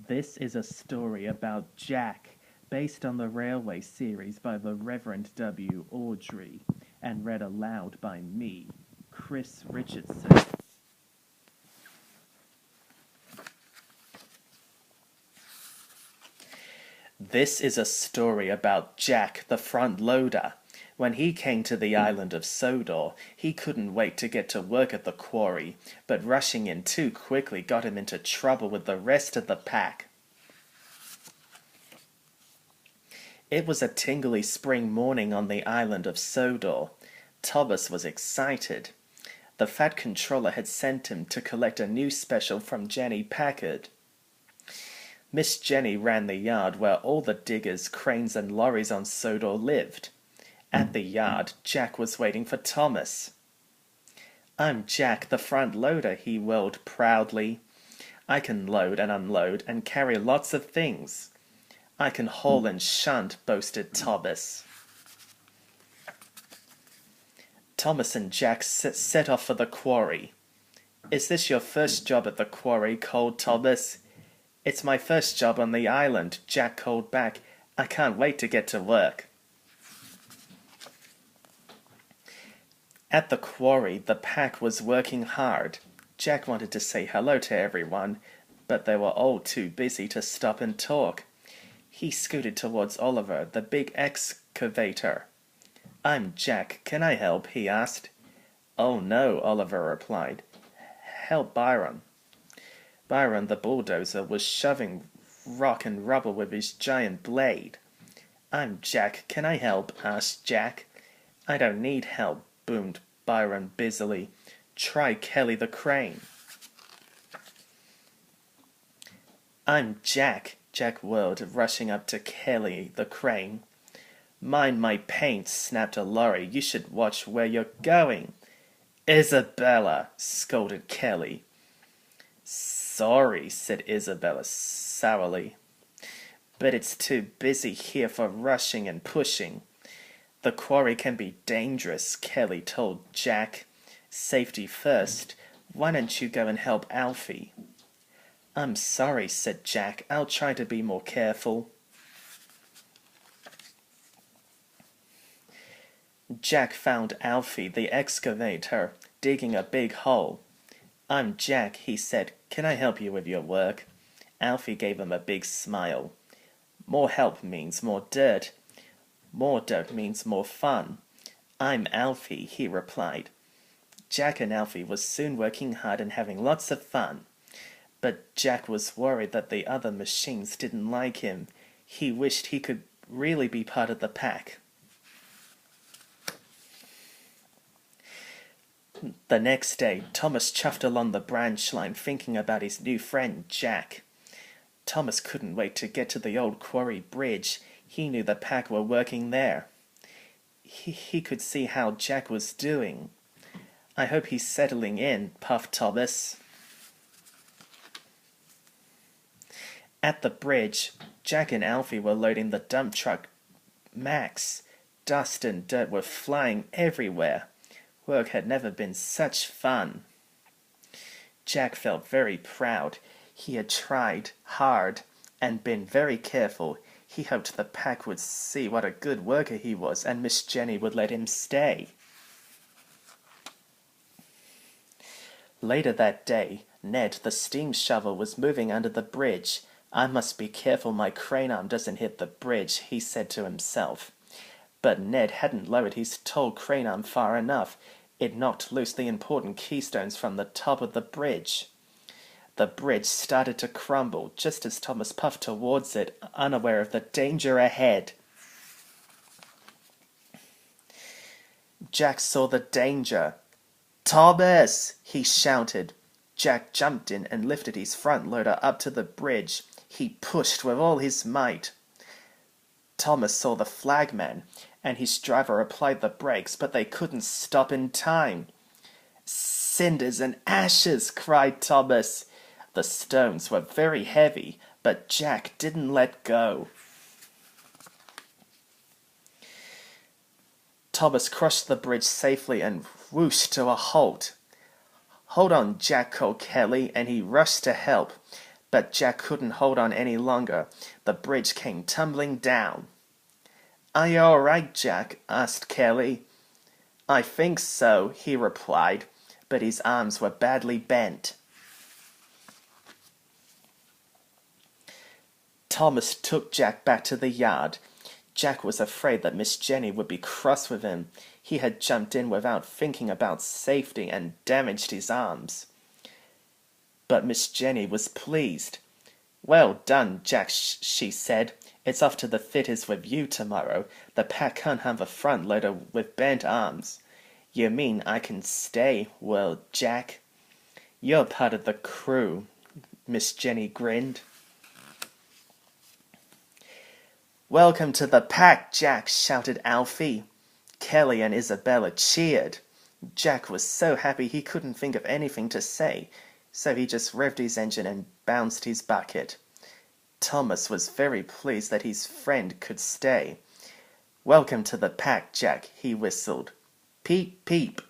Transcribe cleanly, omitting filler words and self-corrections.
This is a story about Jack, based on the Railway series by the Reverend W. Awdry, and read aloud by me, Chris Richardson. This is a story about Jack the front loader. When he came to the island of Sodor, he couldn't wait to get to work at the quarry, but rushing in too quickly got him into trouble with the rest of the pack. It was a tingly spring morning on the island of Sodor. Thomas was excited. The fat controller had sent him to collect a new special from Jenny Packard. Miss Jenny ran the yard where all the diggers, cranes and lorries on Sodor lived. At the yard, Jack was waiting for Thomas. "I'm Jack, the front loader," he whirled proudly. "I can load and unload and carry lots of things. I can haul and shunt," boasted Thomas. Thomas and Jack set off for the quarry. "Is this your first job at the quarry?" called Thomas. "It's my first job on the island," Jack called back. "I can't wait to get to work." At the quarry, the pack was working hard. Jack wanted to say hello to everyone, but they were all too busy to stop and talk. He scooted towards Oliver, the big excavator. "I'm Jack. Can I help?" he asked. "Oh no," Oliver replied. "Help Byron." Byron, the bulldozer, was shoving rock and rubble with his giant blade. "I'm Jack. Can I help?" asked Jack. "I don't need help," boomed Byron busily. "Try Kelly the crane." "I'm Jack," Jack whirled, rushing up to Kelly the crane. "Mind my paint," snapped a lorry. "You should watch where you're going." "Isabella," scolded Kelly. "Sorry," said Isabella sourly, "but it's too busy here for rushing and pushing." "The quarry can be dangerous," Kelly told Jack. "Safety first. Why don't you go and help Alfie?" "I'm sorry," said Jack. "I'll try to be more careful." Jack found Alfie, the excavator, digging a big hole. "I'm Jack," he said. "Can I help you with your work?" Alfie gave him a big smile. "More help means more dirt. More dirt means more fun." "I'm Alfie," he replied. Jack and Alfie were soon working hard and having lots of fun. But Jack was worried that the other machines didn't like him. He wished he could really be part of the pack. The next day, Thomas chuffed along the branch line thinking about his new friend, Jack. Thomas couldn't wait to get to the old quarry bridge. He knew the pack were working there. He could see how Jack was doing. "I hope he's settling in," puffed Thomas. At the bridge, Jack and Alfie were loading the dump truck Max. Dust and dirt were flying everywhere. Work had never been such fun. Jack felt very proud. He had tried hard and been very careful. He hoped the pack would see what a good worker he was, and Miss Jenny would let him stay. Later that day, Ned, the steam shovel, was moving under the bridge. "I must be careful my crane arm doesn't hit the bridge," he said to himself. But Ned hadn't lowered his tall crane arm far enough. It knocked loose the important keystones from the top of the bridge. The bridge started to crumble just as Thomas puffed towards it, unaware of the danger ahead. Jack saw the danger. "Thomas!" he shouted. Jack jumped in and lifted his front loader up to the bridge. He pushed with all his might. Thomas saw the flagman, and his driver applied the brakes, but they couldn't stop in time. "Cinders and ashes!" cried Thomas. The stones were very heavy, but Jack didn't let go. Thomas crossed the bridge safely and whooshed to a halt. "Hold on, Jack," called Kelly, and he rushed to help. But Jack couldn't hold on any longer. The bridge came tumbling down. "Are you all right, Jack?" asked Kelly. "I think so," he replied, but his arms were badly bent. Thomas took Jack back to the yard. Jack was afraid that Miss Jenny would be cross with him. He had jumped in without thinking about safety and damaged his arms. But Miss Jenny was pleased. "Well done, Jack," she said. "It's off to the fitters with you tomorrow. The pack can't have a front loader with bent arms." "You mean I can stay, will Jack?" "You're part of the crew," Miss Jenny grinned. "Welcome to the pack, Jack," shouted Alfie. Kelly and Isabella cheered. Jack was so happy he couldn't think of anything to say, so he just revved his engine and bounced his bucket. Thomas was very pleased that his friend could stay. "Welcome to the pack, Jack," he whistled. "Peep, peep."